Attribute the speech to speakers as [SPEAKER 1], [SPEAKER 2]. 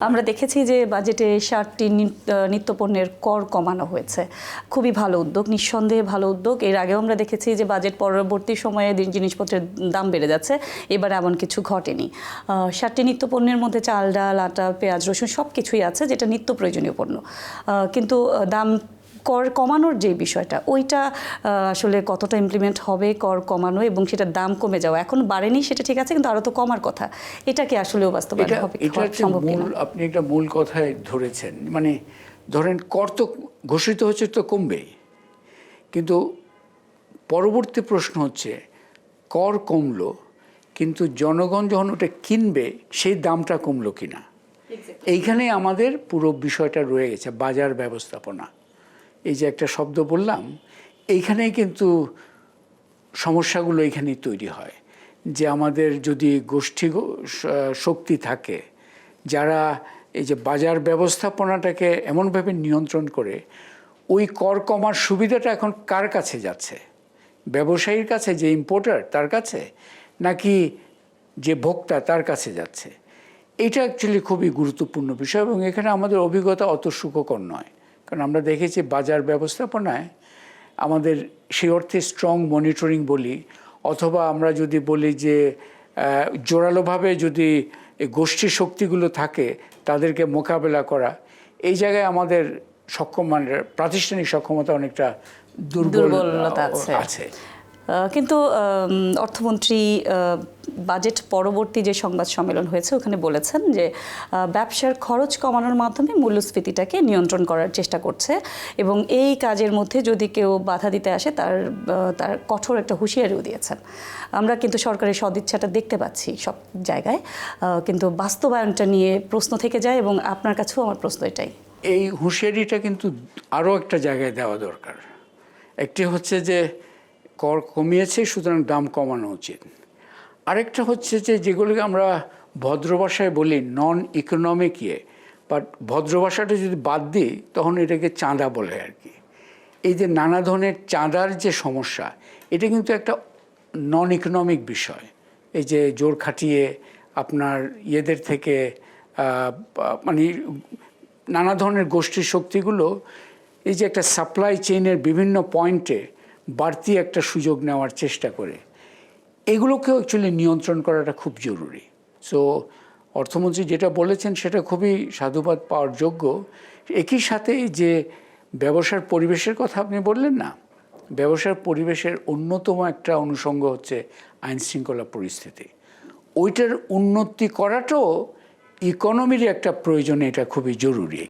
[SPEAKER 1] আমরা দেখেছি যে বাজেটে ৬০টি নিত্যপণ্যের কর কমানো হয়েছে। খুবই ভালো উদ্যোগ, নিঃসন্দেহে ভালো উদ্যোগ। এর আগেও আমরা দেখেছি যে বাজেট পরবর্তী সময়ে জিনিসপত্রের দাম বেড়ে যাচ্ছে, এবার এমন কিছু ঘটেনি। ৬০টি নিত্যপণ্যের মধ্যে চাল, ডাল, আটা, পেঁয়াজ, রসুন সব কিছুই আছে যেটা নিত্য প্রয়োজনীয় পণ্য, কিন্তু দাম কর কমানোর যে বিষয়টা ওইটা আসলে কতটা ইমপ্লিমেন্ট হবে, কর কমানো এবং সেটার দাম কমে যাওয়া। এখন বাড়েনি সেটা ঠিক আছে, কিন্তু আরও তো কমার কথা। এটা কি আসলেও বাস্তবায়ন হবে, সম্ভব কিনা?
[SPEAKER 2] আপনি একটা মূল কথায় ধরেছেন। মানে ধরেন কর তো ঘোষিত হচ্ছে, তো কমবেই, কিন্তু পরবর্তী প্রশ্ন হচ্ছে কর কমলো কিন্তু জনগণ যখন ওটা কিনবে সেই দামটা কমলো কিনা। এইখানে আমাদের পুরো বিষয়টা রয়ে গেছে, বাজার ব্যবস্থাপনা। এই যে একটা শব্দ বললাম, এইখানেই কিন্তু সমস্যাগুলো এইখানেই তৈরি হয় যে আমাদের যদি গোষ্ঠী শক্তি থাকে যারা এই যে বাজার ব্যবস্থাপনাটাকে এমনভাবে নিয়ন্ত্রণ করে, ওই কর কমার সুবিধাটা এখন কার কাছে যাচ্ছে? ব্যবসায়ীর কাছে, যে ইম্পোর্টার তার কাছে, নাকি যে ভোক্তা তার কাছে যাচ্ছে? এটা অ্যাকচুয়ালি খুবই গুরুত্বপূর্ণ বিষয় এবং এখানে আমাদের অভিজ্ঞতা অত সুখকর নয়। কারণ আমরা দেখেছি বাজার ব্যবস্থাপনায় আমাদের সেই অর্থে স্ট্রং মনিটরিং বলি, অথবা আমরা যদি বলি যে জোরালোভাবে যদি গোষ্ঠী শক্তিগুলো থাকে তাদেরকে মোকাবেলা করা, এই জায়গায় আমাদের মানে প্রাতিষ্ঠানিক সক্ষমতা অনেকটা
[SPEAKER 1] দুর্বলতা
[SPEAKER 2] আছে।
[SPEAKER 1] কিন্তু অর্থমন্ত্রী বাজেট পরবর্তী যে সংবাদ সম্মেলন হয়েছে ওখানে বলেছেন যে ব্যবসার খরচ কমানোর মাধ্যমে মূল্যস্ফীতিটাকে নিয়ন্ত্রণ করার চেষ্টা করছে এবং এই কাজের মধ্যে যদি কেউ বাধা দিতে আসে তার কঠোর একটা হুঁশিয়ারিও দিয়েছেন। আমরা কিন্তু সরকারের সদিচ্ছাটা দেখতে পাচ্ছি সব জায়গায়, কিন্তু বাস্তবায়নটা নিয়ে প্রশ্ন থেকে যায় এবং আপনার কাছেও আমার প্রশ্ন এটাই।
[SPEAKER 2] এই হুঁশিয়ারিটা কিন্তু আরও একটা জায়গায় দেওয়া দরকার। একটি হচ্ছে যে কর কমিয়েছে সুতরাং দাম কমানো উচিত। আরেকটা হচ্ছে যে যেগুলোকে আমরা ভদ্র ভাষায় বলি নন ইকোনমিক বাট ভদ্র ভাষাটা যদি বাদ দিই তখন এটাকে চাঁদা বলে আর কি। এই যে নানা ধরনের চাঁদার যে সমস্যা, এটা কিন্তু একটা নন ইকোনমিক বিষয়। এই যে জোর খাটিয়ে আপনার ইয়েদের থেকে মানে নানা ধরনের গোষ্ঠীর শক্তিগুলো এই যে একটা সাপ্লাই চেইনের বিভিন্ন পয়েন্টে বাড়তি একটা সুযোগ নেওয়ার চেষ্টা করে, এগুলোকেও অ্যাকচুয়ালি নিয়ন্ত্রণ করাটা খুব জরুরি। সো অর্থমন্ত্রী যেটা বলেছেন সেটা খুবই সাধুবাদ পাওয়ার যোগ্য। একই সাথে যে ব্যবসার পরিবেশের কথা আপনি বললেন না, ব্যবসার পরিবেশের অন্যতম একটা অনুষঙ্গ হচ্ছে আইন শৃঙ্খলা পরিস্থিতি। ওইটার উন্নতি করাটাও ইকোনমির একটা প্রয়োজনে এটা খুবই জরুরি।